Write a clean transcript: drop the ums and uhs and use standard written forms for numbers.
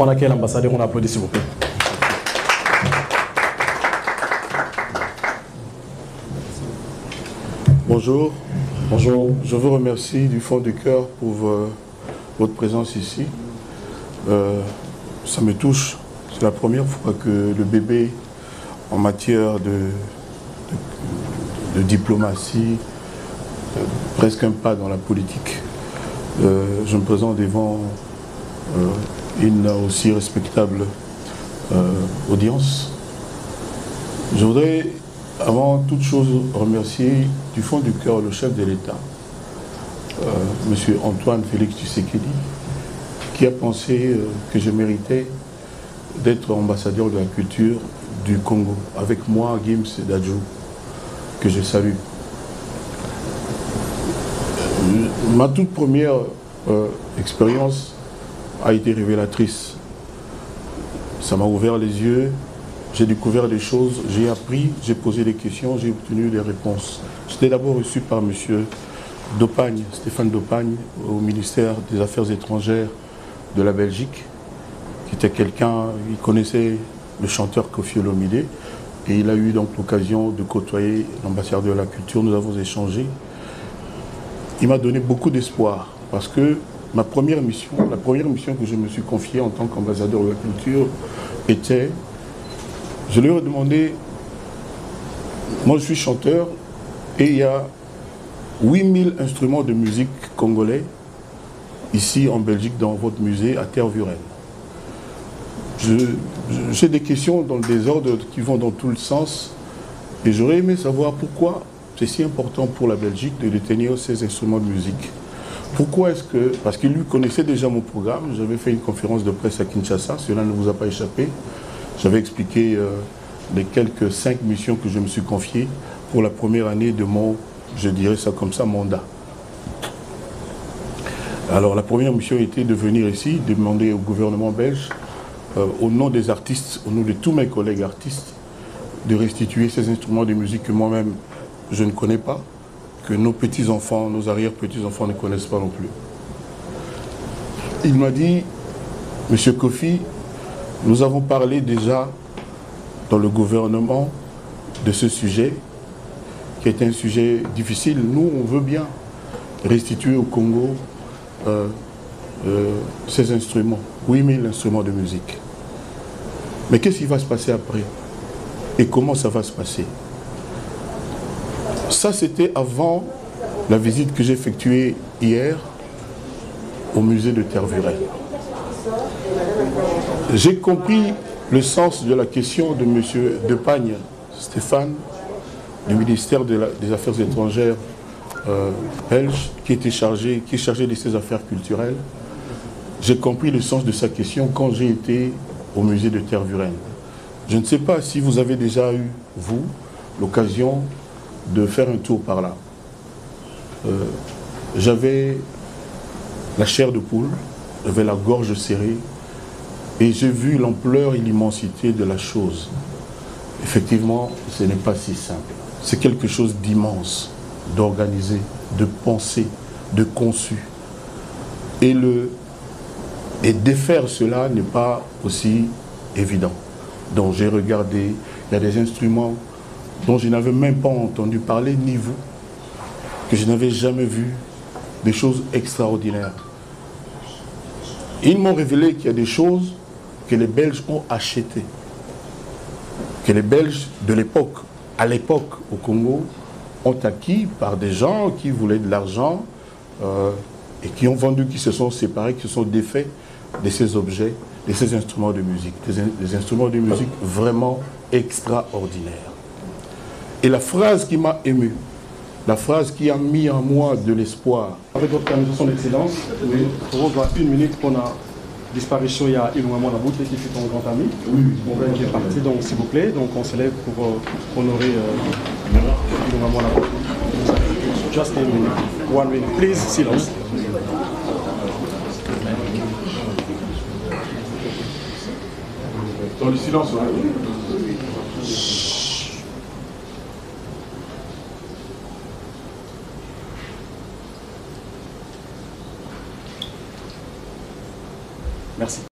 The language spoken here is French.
On accueille l'ambassadeur, on applaudit s'il vous plaît. Bonjour. Bonjour. Je vous remercie du fond du cœur pour votre présence ici. Ça me touche. C'est la première fois que le bébé, en matière de diplomatie, presque un pas dans la politique. Je me présente devant une aussi respectable audience. Je voudrais, avant toute chose, remercier du fond du cœur le chef de l'État, M. Antoine Félix Tshisekedi, qui a pensé que je méritais d'être ambassadeur de la culture du Congo, avec moi, Gims Dadjou, que je salue. Ma toute première expérience a été révélatrice. Ça m'a ouvert les yeux, j'ai découvert des choses, j'ai appris, j'ai posé des questions, j'ai obtenu des réponses. J'étais d'abord reçu par M. Dopagne, Stéphane Dopagne, au ministère des Affaires étrangères de la Belgique, qui était quelqu'un, il connaissait le chanteur Koffi Olomide, et il a eu donc l'occasion de côtoyer l'ambassadeur de la culture. Nous avons échangé. Il m'a donné beaucoup d'espoir, parce que la première mission que je me suis confiée en tant qu'ambassadeur de la culture était, je lui ai demandé, moi je suis chanteur, et il y a 8000 instruments de musique congolais ici en Belgique, dans votre musée à Tervuren. J'ai des questions dans le désordre qui vont dans tout le sens, et j'aurais aimé savoir pourquoi c'est si important pour la Belgique de détenir ces instruments de musique. Pourquoi est-ce que... Parce qu'il lui connaissait déjà mon programme, j'avais fait une conférence de presse à Kinshasa, cela ne vous a pas échappé. J'avais expliqué les quelques 5 missions que je me suis confiées pour la première année de mon, je dirais ça comme ça, mandat. Alors la première mission était de venir ici, demander au gouvernement belge, au nom des artistes, au nom de tous mes collègues artistes, de restituer ces instruments de musique que moi-même je ne connais pas, que nos petits-enfants, nos arrière-petits-enfants ne connaissent pas non plus. Il m'a dit, Monsieur Koffi, nous avons parlé déjà dans le gouvernement de ce sujet, qui est un sujet difficile. Nous, on veut bien restituer au Congo ces instruments, 8000 instruments de musique. Mais qu'est-ce qui va se passer après? Et comment ça va se passer? Ça, c'était avant la visite que j'ai effectuée hier au musée de Tervuren. J'ai compris le sens de la question de M. Depagne, Stéphane, du ministère des Affaires étrangères belge, qui est chargé de ces affaires culturelles. J'ai compris le sens de sa question quand j'ai été au musée de Tervuren. Je ne sais pas si vous avez déjà eu, vous, l'occasion de faire un tour par là. J'avais la chair de poule, j'avais la gorge serrée, et j'ai vu l'ampleur et l'immensité de la chose. Effectivement, ce n'est pas si simple. C'est quelque chose d'immense, d'organisé, de pensé, de conçu. Et défaire cela n'est pas aussi évident. Donc j'ai regardé, il y a des instruments dont je n'avais même pas entendu parler, ni vous, que je n'avais jamais vu, des choses extraordinaires. Ils m'ont révélé qu'il y a des choses que les Belges ont achetées, que les Belges de l'époque, à l'époque au Congo, ont acquis par des gens qui voulaient de l'argent et qui ont vendu, qui se sont séparés, qui se sont défaits de ces objets, de ces instruments de musique, des instruments de musique vraiment extraordinaires. Et la phrase qui m'a ému, la phrase qui a mis en moi de l'espoir. Avec votre permission, Son Excellence, on voit 1 minute qu'on a disparition, il y a Ilungamon Naboute qui fut ton grand ami, qui est parti, donc s'il vous plaît, donc on se lève pour honorer Ilungamon Naboute. Just a minute, 1 minute, please, silence. Dans le silence, Merci.